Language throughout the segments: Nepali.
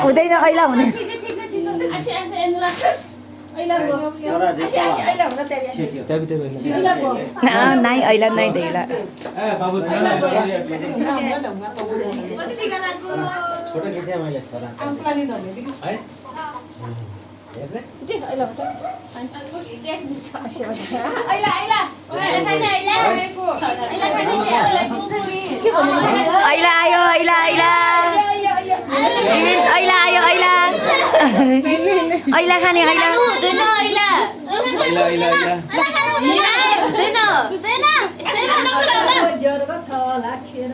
हुँदैन ऐला हुने नाइ ऐला नाइ देला ऐला आयो ऐला ऐला ऐला आयो ऐला ऐला खाने ऐला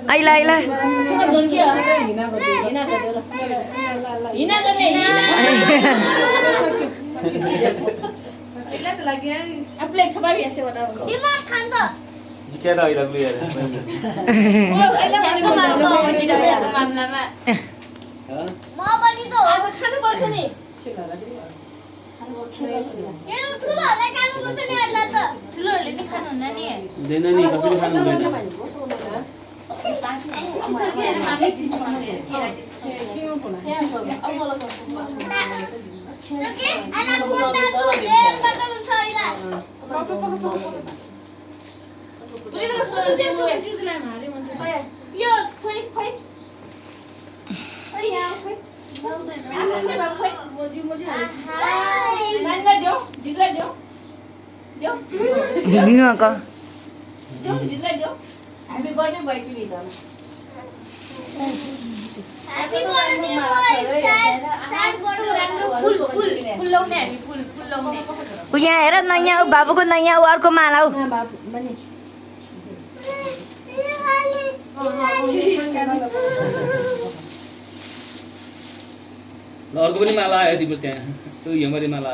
ऐला ऐला जिकेर अहिले बुझेर हुँदैन नि कसरी खानु हुँदैन यहाँ हेर नयाँ बाबुको नयाँ अर्को माला हौ अर्को पनि माला आयो तिम्रो त्यहाँ त्यो हिउँभरि माला